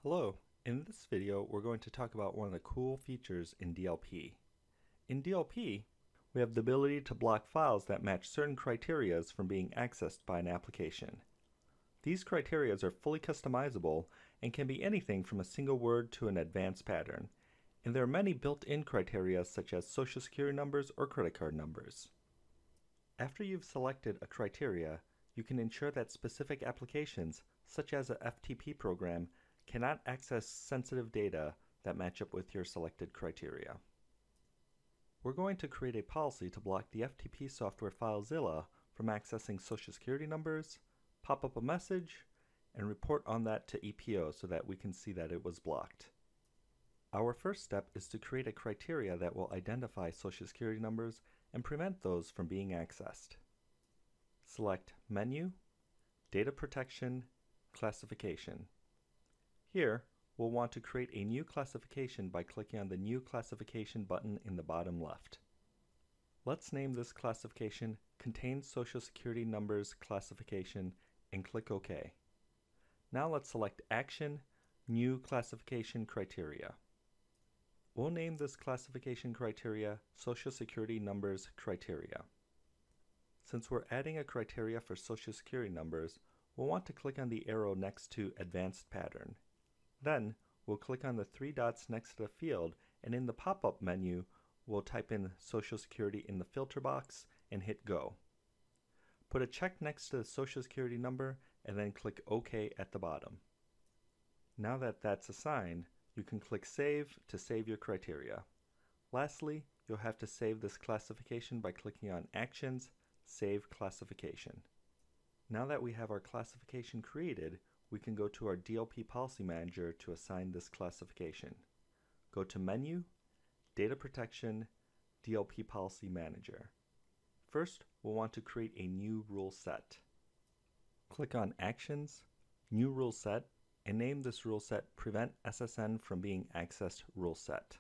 Hello, in this video we're going to talk about one of the cool features in DLP. In DLP, we have the ability to block files that match certain criteria from being accessed by an application. These criteria are fully customizable and can be anything from a single word to an advanced pattern, and there are many built-in criteria such as social security numbers or credit card numbers. After you've selected a criteria, you can ensure that specific applications, such as a FTP program, cannot access sensitive data that match up with your selected criteria. We're going to create a policy to block the FTP software FileZilla from accessing social security numbers, pop up a message, and report on that to EPO so that we can see that it was blocked. Our first step is to create a criteria that will identify social security numbers and prevent those from being accessed. Select Menu, Data Protection, Classification. Here, we'll want to create a new classification by clicking on the New Classification button in the bottom left. Let's name this classification Contains Social Security Numbers Classification and click OK. Now let's select Action, New Classification Criteria. We'll name this classification criteria Social Security Numbers Criteria. Since we're adding a criteria for Social Security numbers, we'll want to click on the arrow next to Advanced Pattern. Then, we'll click on the three dots next to the field, and in the pop-up menu, we'll type in Social Security in the filter box and hit Go. Put a check next to the Social Security number, and then click OK at the bottom. Now that that's assigned, you can click Save to save your criteria. Lastly, you'll have to save this classification by clicking on Actions, Save Classification. Now that we have our classification created, we can go to our DLP Policy Manager to assign this classification. Go to Menu, Data Protection, DLP Policy Manager. First, we'll want to create a new rule set. Click on Actions, New Rule Set, and name this rule set Prevent SSN from being accessed rule set.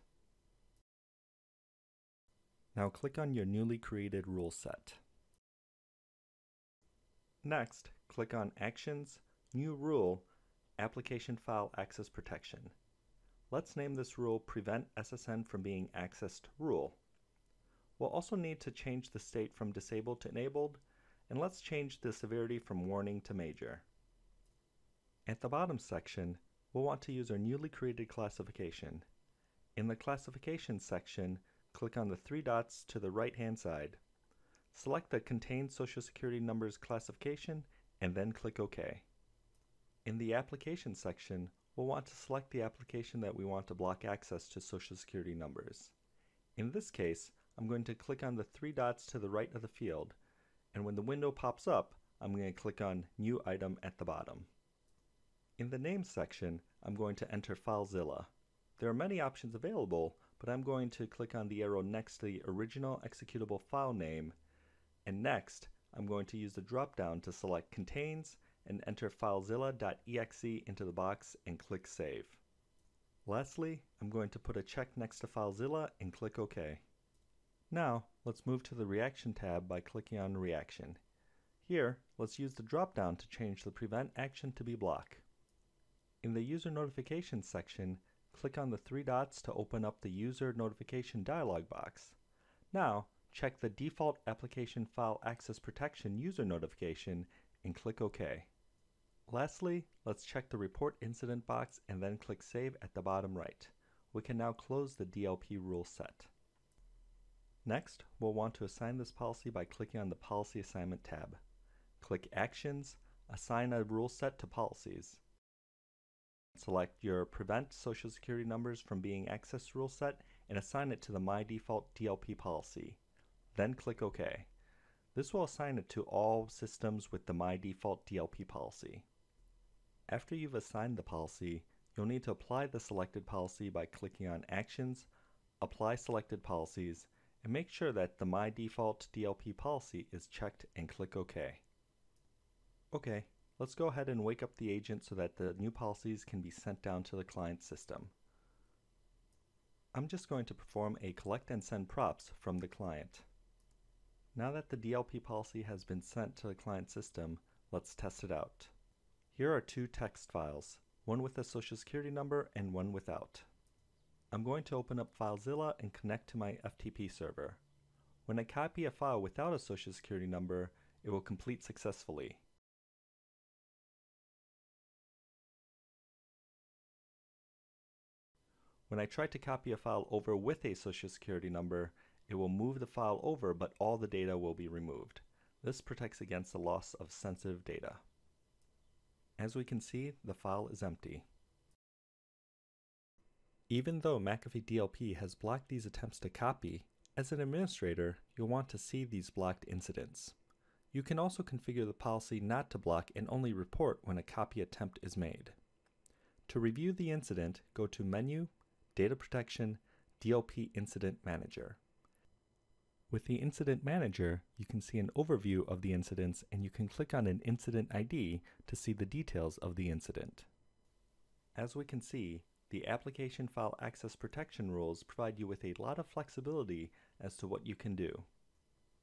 Now click on your newly created rule set. Next, click on Actions, New Rule, Application File Access Protection. Let's name this rule Prevent SSN from being accessed rule. We'll also need to change the state from disabled to enabled, and let's change the severity from warning to major. At the bottom section, we'll want to use our newly created classification. In the classification section, click on the three dots to the right-hand side. Select the Contains Social Security Numbers classification, and then click OK. In the Application section, we'll want to select the application that we want to block access to Social Security numbers. In this case, I'm going to click on the three dots to the right of the field, and when the window pops up, I'm going to click on New Item at the bottom. In the Name section, I'm going to enter FileZilla. There are many options available, but I'm going to click on the arrow next to the original executable file name, and next, I'm going to use the drop-down to select Contains and enter filezilla.exe into the box and click Save. Lastly, I'm going to put a check next to FileZilla and click OK. Now, let's move to the Reaction tab by clicking on Reaction. Here, let's use the drop-down to change the Prevent action to be Block. In the User Notifications section, click on the three dots to open up the User Notification dialog box. Now, check the default Application File Access Protection user notification and click OK. Lastly, let's check the Report Incident box and then click Save at the bottom right. We can now close the DLP rule set. Next, we'll want to assign this policy by clicking on the Policy Assignment tab. Click Actions, Assign a Rule Set to Policies. Select your Prevent Social Security Numbers from being accessed rule set and assign it to the My Default DLP policy. Then click OK. This will assign it to all systems with the My Default DLP policy. After you've assigned the policy, you'll need to apply the selected policy by clicking on Actions, Apply Selected Policies, and make sure that the My Default DLP policy is checked and click OK. Okay, let's go ahead and wake up the agent so that the new policies can be sent down to the client system. I'm just going to perform a collect and send props from the client. Now that the DLP policy has been sent to the client system, let's test it out. Here are two text files. one with a social security number and one without. I'm going to open up FileZilla and connect to my FTP server. When I copy a file without a social security number, it will complete successfully. When I try to copy a file over with a social security number, it will move the file over, but all the data will be removed. This protects against the loss of sensitive data. As we can see, the file is empty. Even though McAfee DLP has blocked these attempts to copy, as an administrator, you'll want to see these blocked incidents. You can also configure the policy not to block and only report when a copy attempt is made. To review the incident, go to Menu, Data Protection, DLP Incident Manager. With the Incident Manager, you can see an overview of the incidents and you can click on an incident ID to see the details of the incident. As we can see, the Application File Access Protection rules provide you with a lot of flexibility as to what you can do.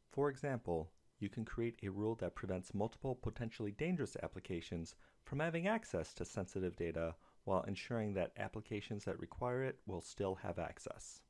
For example, you can create a rule that prevents multiple potentially dangerous applications from having access to sensitive data while ensuring that applications that require it will still have access.